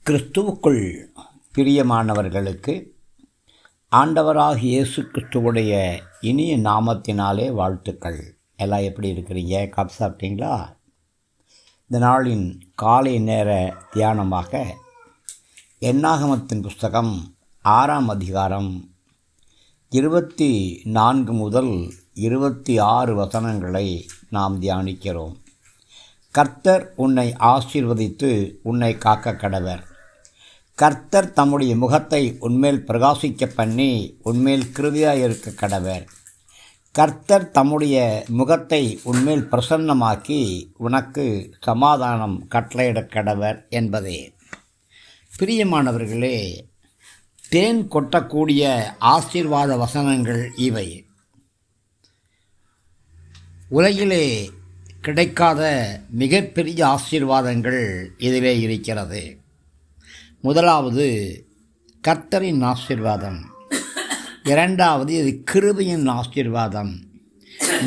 கிறிஸ்துவுக்குள் பிரியமானவர்களுக்கு ஆண்டவராகிய இயேசு கிறிஸ்துவுடைய இனிய நாமத்தினாலே வாழ்த்துக்கள். எல்லாம் எப்படி இருக்கிறீங்க? காப்பி சாப்பிட்டீங்களா? இந்த நாளின் காலை நேர தியானமாக என்னாகமத்தின் புஸ்தகம் 6ஆம் அதிகாரம் 24 முதல் 26 வசனங்களை நாம் தியானிக்கிறோம். கர்த்தர் உன்னை ஆசீர்வதித்து உன்னை காக்க கடவர். கர்த்தர் தம்முடைய முகத்தை உன்மேல் பிரகாசிக்க பண்ணி உன்மேல் கிருபையாயிருக்க கடவர். கர்த்தர் தம்முடைய முகத்தை உன்மேல் பிரசன்னமாக்கி உனக்கு சமாதானம் கட்டளையிட கடவர் என்பதே. பிரியமானவர்களே, தேன் கொட்டக்கூடிய ஆசீர்வாத வசனங்கள் இவை. உலகிலே கிடைக்காத மிகப்பெரிய ஆசீர்வாதங்கள் இதிலே இருக்கிறது. முதலாவது கர்த்தரின் ஆசீர்வாதம், இரண்டாவது இது கிருபையின் ஆசீர்வாதம்,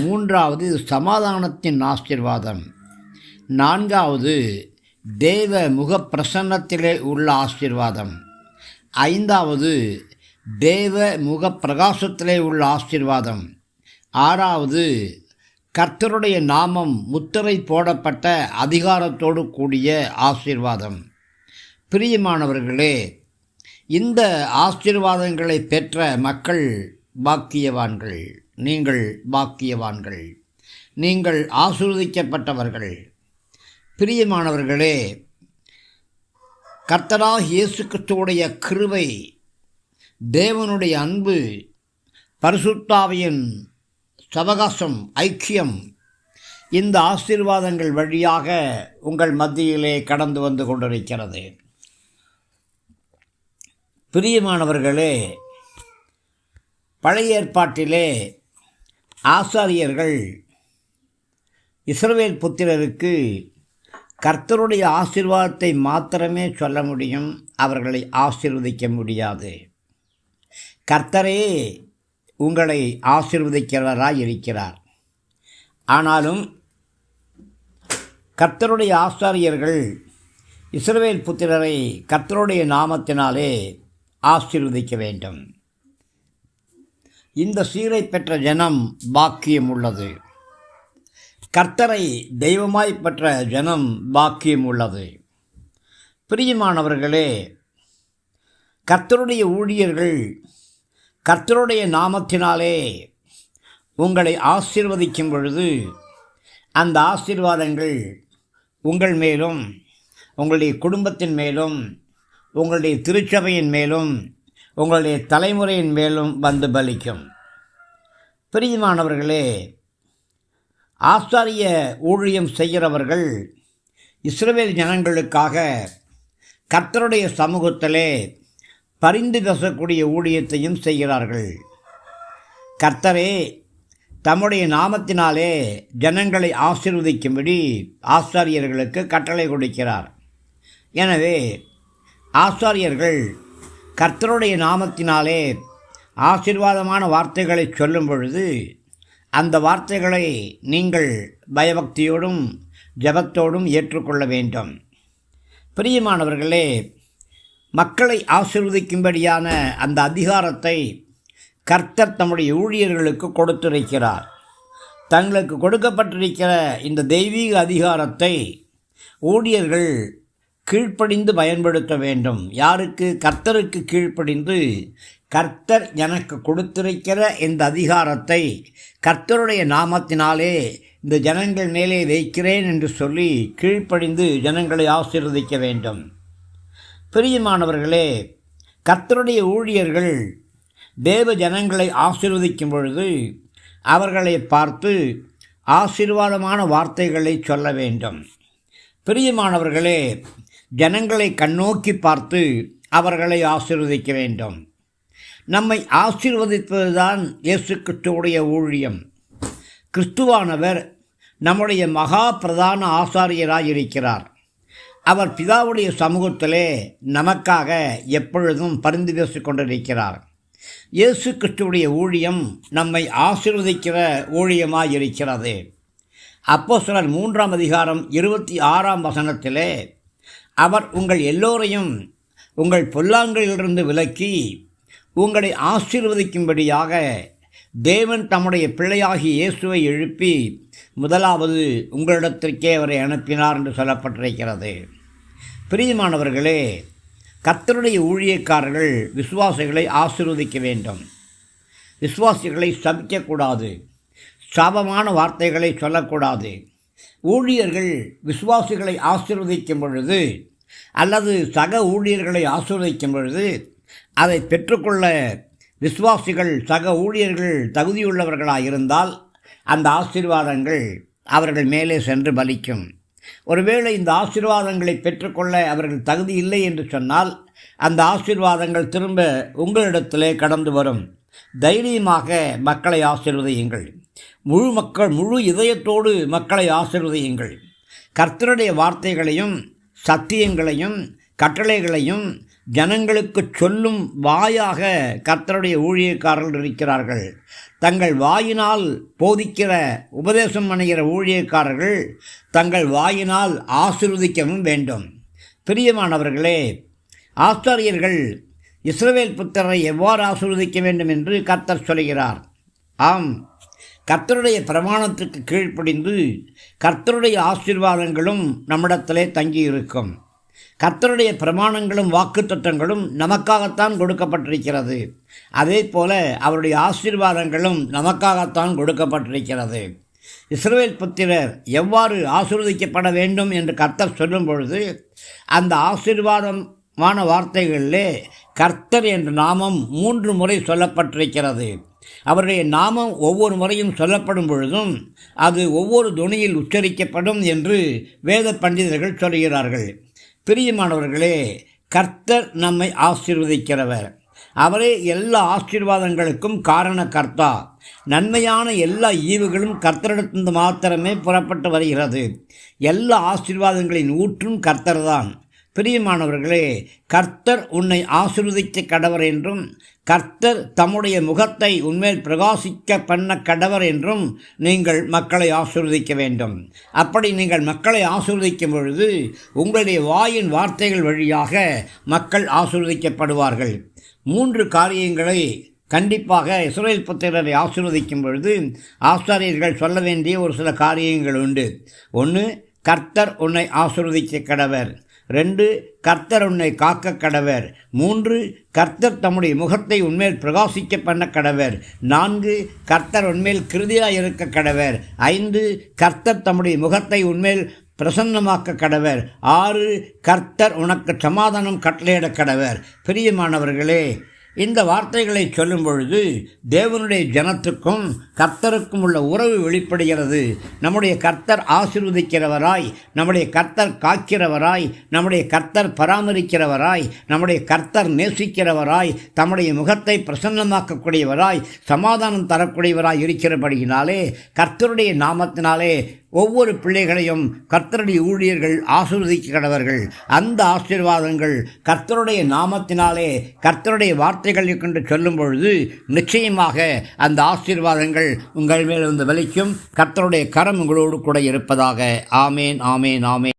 மூன்றாவது இது சமாதானத்தின் ஆசீர்வாதம், நான்காவது தேவ முக பிரசன்னத்திலே உள்ள ஆசீர்வாதம், ஐந்தாவது தேவ முக பிரகாசத்திலே உள்ள ஆசீர்வாதம், ஆறாவது கர்த்தருடைய நாமம் முத்திரை போடப்பட்ட அதிகாரத்தோடு கூடிய ஆசீர்வாதம். பிரியமானவர்களே, இந்த ஆசீர்வாதங்களை பெற்ற மக்கள் பாக்கியவான்கள். நீங்கள் பாக்கியவான்கள், நீங்கள் ஆசீர்வதிக்கப்பட்டவர்கள். பிரியமானவர்களே, கர்த்தராகிய இயேசு கிறிஸ்துவுடைய கிருபை, தேவனுடைய அன்பு, பரிசுத்தாவியின் சவகாசம், ஐக்கியம், இந்த ஆசீர்வாதங்கள் வழியாக உங்கள் மத்தியிலே கடந்து வந்து கொண்டிருக்கிறது. பிரியமானவர்களே, பழைய ஏற்பாட்டிலே ஆசாரியர்கள் இஸ்ரவேல் புத்திரருக்கு கர்த்தருடைய ஆசீர்வாதத்தை மாத்திரமே சொல்ல முடியும், அவர்களை ஆசீர்வதிக்க முடியாது. கர்த்தரே உங்களை ஆசீர்வதிக்கிறவராய் இருக்கிறார். ஆனாலும் கர்த்தருடைய ஆசாரியர்கள் இஸ்ரவேல் புத்திரரை கர்த்தருடைய நாமத்தினாலே ஆசீர்வதிக்க வேண்டும். இந்த சீரை பெற்ற ஜனம் பாக்கியம் உள்ளது. கர்த்தரை தெய்வமாய் பெற்ற ஜனம் பாக்கியம் உள்ளது. பிரியமானவர்களே, கர்த்தருடைய ஊழியர்கள் கர்த்தருடைய நாமத்தினாலே உங்களை ஆசீர்வதிக்கும் பொழுது அந்த ஆசீர்வாதங்கள் உங்கள் மேலும், உங்களுடைய குடும்பத்தின் மேலும், உங்களுடைய திருச்சபையின் மேலும், உங்களுடைய தலைமுறையின் மேலும் வந்து பலிக்கும். பிரியமானவர்களே, ஆசாரிய ஊழியம் செய்கிறவர்கள் இஸ்ரவேல் ஜனங்களுக்காக கர்த்தருடைய சமூகத்திலே பரிந்து பேசக்கூடிய ஊழியத்தையும் செய்கிறார்கள். கர்த்தரே தம்முடைய நாமத்தினாலே ஜனங்களை ஆசீர்வதிக்கும்படி ஆசாரியர்களுக்கு கட்டளை கொடுக்கிறார். எனவே ஆசாரியர்கள் கர்த்தருடைய நாமத்தினாலே ஆசீர்வாதமான வார்த்தைகளை சொல்லும் பொழுது அந்த வார்த்தைகளை நீங்கள் பயபக்தியோடும் ஜெபத்தோடும் ஏற்றுக்கொள்ள வேண்டும். பிரியமானவர்களே, மக்களை ஆசீர்வதிக்கும்படியான அந்த அதிகாரத்தை கர்த்தர் தம்முடைய ஊழியர்களுக்கு கொடுத்திருக்கிறார். தங்களுக்கு கொடுக்கப்பட்டிருக்கிற இந்த தெய்வீக அதிகாரத்தை ஊழியர்கள் கீழ்ப்படிந்து பயன்படுத்த வேண்டும். யாருக்கு? கர்த்தருக்கு கீழ்ப்படிந்து, கர்த்தர் எனக்கு கொடுத்திருக்கிற இந்த அதிகாரத்தை கர்த்தருடைய நாமத்தினாலே இந்த ஜனங்கள் மேலே வைக்கிறேன் என்று சொல்லி கீழ்ப்படிந்து ஜனங்களை ஆசீர்வதிக்க வேண்டும். பிரியமானவர்களே, கர்த்தருடைய ஊழியர்கள் தேவ ஜனங்களை ஆசீர்வதிக்கும் பொழுது அவர்களை பார்த்து ஆசீர்வாதமான வார்த்தைகளை சொல்ல வேண்டும். பிரியமானவர்களே, ஜனங்களை கண்ணோக்கி பார்த்து அவர்களை ஆசீர்வதிக்க வேண்டும். நம்மை ஆசீர்வதிப்பதுதான் இயேசு கிறிஸ்துவுடைய ஊழியம். கிறிஸ்துவானவர் நம்முடைய மகா பிரதான ஆசாரியராய் இருக்கிறார். அவர் பிதாவுடைய சமூகத்திலே நமக்காக எப்பொழுதும் பரிந்து பேசிக் கொண்டிருக்கிறார். இயேசு கிறிஸ்துவுடைய ஊழியம் நம்மை ஆசீர்வதிக்கிற ஊழியமாயிருக்கிறது. அப்போஸ்தலர் 3ஆம் அதிகாரம் 26ஆம் வசனத்திலே அவர் உங்கள் எல்லோரையும் உங்கள் பொல்லாங்களிலிருந்து விலக்கி உங்களை ஆசீர்வதிக்கும்படியாக தேவன் தம்முடைய பிள்ளையாகிய இயேசுவை எழுப்பி முதலாவது உங்களிடத்திற்கே அவரை அனுப்பினார் என்று சொல்லப்பட்டிருக்கிறது. பிரியமானவர்களே, கர்த்தருடைய ஊழியக்காரர்கள் விசுவாசிகளை ஆசீர்வதிக்க வேண்டும். விசுவாசிகளை சபிக்கக்கூடாது, சாபமான வார்த்தைகளை சொல்லக்கூடாது. ஊழியர்கள் விசுவாசிகளை ஆசீர்வதிக்கும் பொழுது அல்லது சக ஊழியர்களை ஆசீர்வதிக்கும் பொழுது அதை பெற்றுக்கொள்ள விசுவாசிகள் சக ஊழியர்கள் தகுதியுள்ளவர்களாக இருந்தால் அந்த ஆசீர்வாதங்கள் அவர்கள் மேலே சென்று பலிக்கும். ஒருவேளை இந்த ஆசீர்வாதங்களை பெற்றுக்கொள்ள அவர்கள் தகுதி இல்லை என்று சொன்னால் அந்த ஆசீர்வாதங்கள் திரும்ப உங்களிடத்திலே கடந்து வரும். தைரியமாக மக்களை ஆசீர்வதியுங்கள். முழு இதயத்தோடு மக்களை ஆசீர்வதியுங்கள். கர்த்தருடைய வார்த்தைகளையும் சத்தியங்களையும் கட்டளைகளையும் ஜனங்களுக்கு சொல்லும் வாயாக கர்த்தருடைய ஊழியக்காரர்கள் இருக்கிறார்கள். தங்கள் வாயினால் போதிக்கிற உபதேசம் பண்ணுகிற ஊழியக்காரர்கள் தங்கள் வாயினால் ஆசீர்வதிக்கவும் வேண்டும். பிரியமானவர்களே, ஆசாரியர்கள் இஸ்ரவேல் புத்திரரை எவ்வாறு ஆசீர்வதிக்க வேண்டும் என்று கர்த்தர் சொல்கிறார். ஆம், கர்த்தருடைய பிரமாணத்துக்கு கீழ்ப்படிந்து கர்த்தருடைய ஆசீர்வாதங்களும் நம்மிடத்திலே தங்கியிருக்கும். கர்த்தருடைய பிரமாணங்களும் வாக்குத்தத்தங்களும் நமக்காகத்தான் கொடுக்கப்பட்டிருக்கிறது. அதே போல அவருடைய ஆசீர்வாதங்களும் நமக்காகத்தான் கொடுக்கப்பட்டிருக்கிறது. இஸ்ரவேல் புத்திரர் எவ்வாறு ஆசீர்வதிக்கப்பட வேண்டும் என்று கர்த்தர் சொல்லும் பொழுது அந்த ஆசீர்வாதமான வார்த்தைகளிலே கர்த்தர் என்ற நாமம் 3 முறை சொல்லப்பட்டிருக்கிறது. அவருடைய நாமம் ஒவ்வொரு முறையும் சொல்லப்படும் பொழுதும் அது ஒவ்வொரு துணியில் உச்சரிக்கப்படும் என்று வேத பண்டிதர்கள் சொல்கிறார்கள். பிரியமானவர்களே, கர்த்தர் நம்மை ஆசீர்வதிக்கிறவர். அவரே எல்லா ஆசீர்வாதங்களுக்கும் காரணகர்த்தா. நன்மையான எல்லா ஈவுகளும் கர்த்தரிடத்திலிருந்து மாத்திரமே புறப்பட்டு வருகிறது. எல்லா ஆசீர்வாதங்களின் ஊற்றும் கர்த்தர்தான். பிரியமானவர்களே, கர்த்தர் உன்னை ஆசீர்வதிக்க கடவர் என்றும் கர்த்தர் தம்முடைய முகத்தை உன்மேல் பிரகாசிக்க பண்ண கடவர் என்றும் நீங்கள் மக்களை ஆசீர்வதிக்க வேண்டும். அப்படி நீங்கள் மக்களை ஆசீர்வதிக்கும் பொழுது உங்களுடைய வாயின் வார்த்தைகள் வழியாக மக்கள் ஆசீர்வதிக்கப்படுவார்கள். 3 காரியங்களை கண்டிப்பாக இஸ்ரவேல் புத்திரரை ஆசீர்வதிக்கும் பொழுது ஆசாரியர்கள் சொல்ல வேண்டிய ஒரு சில காரியங்கள் உண்டு. 1, கர்த்தர் உன்னை ஆசீர்வதிக்க கடவர். 2, கர்த்தர் உன்னை காக்க கடவர். 3, கர்த்தர் தம்முடைய முகத்தை உன்மேல் பிரகாசிக்க பண்ண கடவர். 4, கர்த்தர் உன்மேல் கிருதியாய் இருக்க கடவர். 5, கர்த்தர் தம்முடைய முகத்தை உன்மேல் பிரசன்னமாக்க கடவர். 6, கர்த்தர் உனக்கு சமாதானம் கட்டளையிட கடவர். பிரியமானவர்களே, இந்த வார்த்தைகளை சொல்லும் பொழுது தேவனுடைய ஜனத்துக்கும் கர்த்தருக்கும் உள்ள உறவு வெளிப்படுகிறது. நம்முடைய கர்த்தர் ஆசீர்வதிக்கிறவராய், நம்முடைய கர்த்தர் காக்கிறவராய், நம்முடைய கர்த்தர் பராமரிக்கிறவராய், நம்முடைய கர்த்தர் நேசிக்கிறவராய், தம்முடைய முகத்தை பிரசன்னமாக்கக்கூடியவராய், சமாதானம் தரக்கூடியவராய் இருக்கிறபடியினாலே கர்த்தருடைய நாமத்தினாலே ஒவ்வொரு பிள்ளைகளையும் கர்த்தருடைய ஊழியர்கள் ஆசீர்வதிக்கிறவர்கள். அந்த ஆசீர்வாதங்கள் கர்த்தருடைய நாமத்தினாலே கர்த்தருடைய வார்த்தைகள் என்று சொல்லும் பொழுது நிச்சயமாக அந்த ஆசீர்வாதங்கள் உங்கள் மேல் வந்து வலிக்கும். கர்த்தருடைய கரம் உங்களோடு கூட இருப்பதாக. ஆமேன், ஆமேன், ஆமேன்.